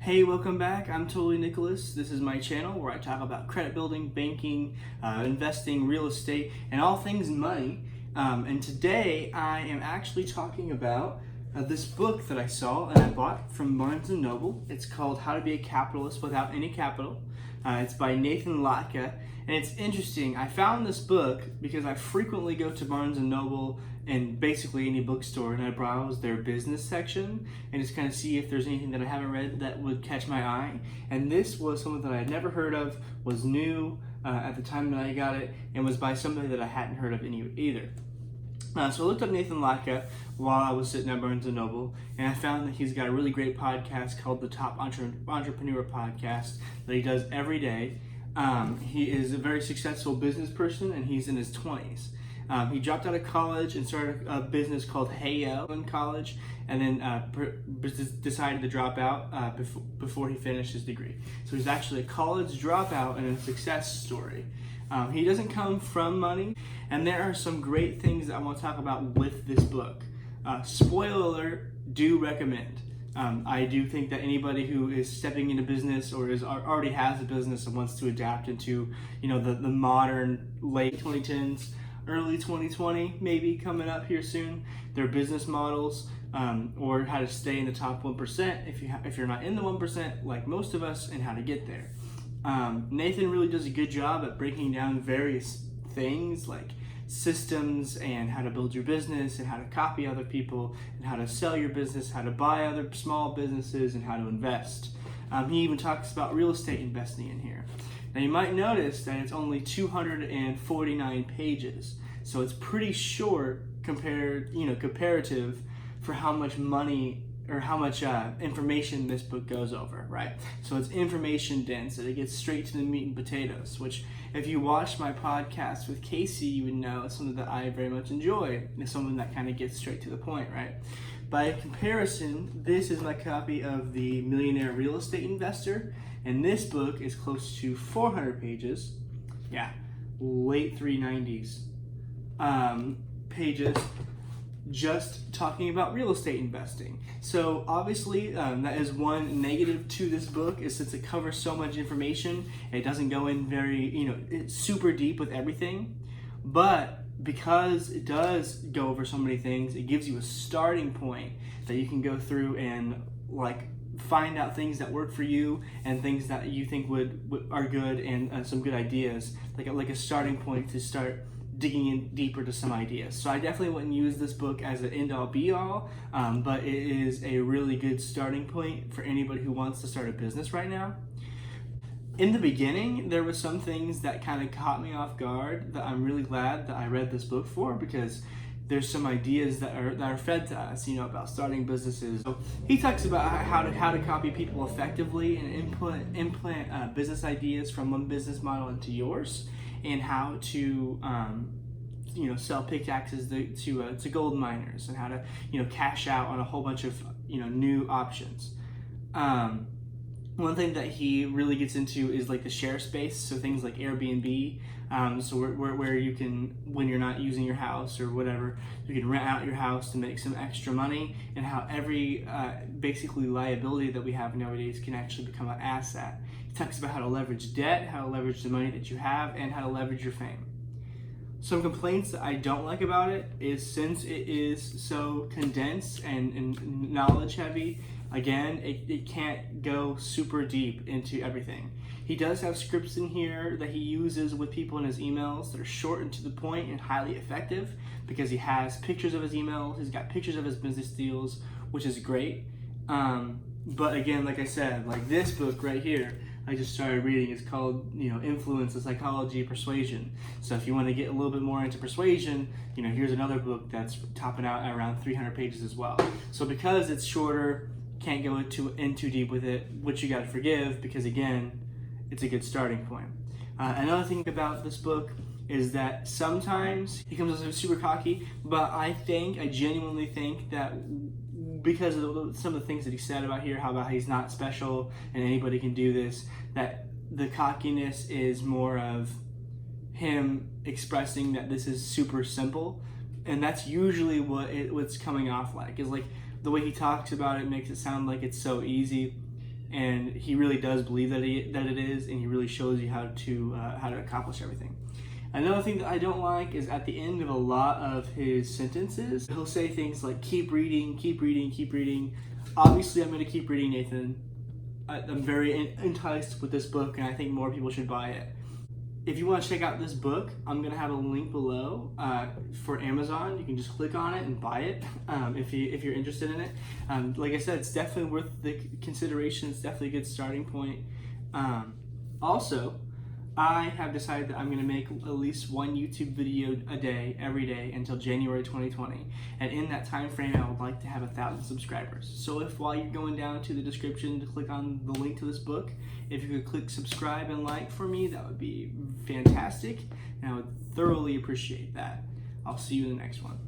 Hey, welcome back. I'm Totally Nicholas. This is my channel where I talk about credit building, banking, investing, real estate, and all things money. And today I am actually talking about this book that I saw and I bought from Barnes & Noble. It's called How to Be a Capitalist Without Any Capital. It's by Nathan Latka. And it's interesting. I found this book because I frequently go to Barnes & Noble and basically any bookstore, and I browse their business section and just kind of see if there's anything that I haven't read that would catch my eye. And this was something that I had never heard of, was new at the time that I got it, and was by somebody that I hadn't heard of either. So I looked up Nathan Latka while I was sitting at Barnes & Noble, and I found that he's got a really great podcast called the Top Entrepreneur Podcast that he does every day. He is a very successful business person, and he's in his 20s. He dropped out of college and started a business called Heyo in college, and then decided to drop out before he finished his degree. So he's actually a college dropout and a success story. He doesn't come from money, and there are some great things that I want to talk about with this book. Spoiler alert, do recommend. I do think that anybody who is stepping into business or already has a business and wants to adapt into, the modern late 2010s, early 2020 maybe coming up here soon, their business models, or how to stay in the top 1% if you're not in the 1% like most of us, and how to get there. Nathan really does a good job at breaking down various things like systems and how to build your business and how to copy other people and how to sell your business, how to buy other small businesses, and how to invest. He even talks about real estate investing in here. Now you might notice that it's only 249 pages, so it's pretty short comparative for how much money or how much information this book goes over, right? So it's information dense, and it gets straight to the meat and potatoes, which if you watched my podcast with Casey, you would know it's something that I very much enjoy. It's something that kind of gets straight to the point, right? By comparison, this is my copy of The Millionaire Real Estate Investor, and this book is close to 400 pages. Yeah, late 390s pages, just talking about real estate investing. So obviously that is one negative to this book, is since it covers so much information, it doesn't go in very, it's super deep with everything. But because it does go over so many things, it gives you a starting point that you can go through and find out things that work for you and things that you think are good, and some good ideas, like a starting point to start digging in deeper to some ideas. So I definitely wouldn't use this book as an end-all be-all, but it is a really good starting point for anybody who wants to start a business right now. In the beginning, there were some things that kind of caught me off guard that I'm really glad that I read this book for, because there's some ideas that are fed to us, about starting businesses. So he talks about how to copy people effectively and implant business ideas from one business model into yours, and how to sell pickaxes to gold miners, and how to cash out on a whole bunch of new options. One thing that he really gets into is the share space, so things like Airbnb, so where you can, when you're not using your house or whatever, you can rent out your house to make some extra money, and how every basically liability that we have nowadays can actually become an asset. He talks about how to leverage debt, how to leverage the money that you have, and how to leverage your fame. Some complaints that I don't like about it is, since it is so condensed and knowledge heavy, again, it can't go super deep into everything. He does have scripts in here that he uses with people in his emails that are short and to the point and highly effective, because he has pictures of his emails, he's got pictures of his business deals, which is great. But again, like I said, this book right here, I just started reading, is called, Influence, the Psychology of Persuasion. So if you want to get a little bit more into persuasion, here's another book that's topping out at around 300 pages as well. So because it's shorter, can't go in too deep with it, which you got to forgive, because again, it's a good starting point. Another thing about this book is that sometimes he comes off super cocky, but I genuinely think that because of some of the things that he said about here, how about he's not special and anybody can do this, that the cockiness is more of him expressing that this is super simple, and that's usually what's coming off like, is the way he talks about it makes it sound like it's so easy. and he really does believe that it is, and he really shows you how to accomplish everything. Another thing that I don't like is at the end of a lot of his sentences, he'll say things like, keep reading, keep reading, keep reading. Obviously, I'm going to keep reading, Nathan. I'm very enticed with this book, and I think more people should buy it. If you want to check out this book, I'm going to have a link below for Amazon. You can just click on it and buy it if you're interested in it. Like I said, it's definitely worth the consideration. It's definitely a good starting point. Also, I have decided that I'm going to make at least one YouTube video a day, every day, until January 2020. And in that time frame, I would like to have 1,000 subscribers. So if while you're going down to the description to click on the link to this book, if you could click subscribe and like for me, that would be fantastic. And I would thoroughly appreciate that. I'll see you in the next one.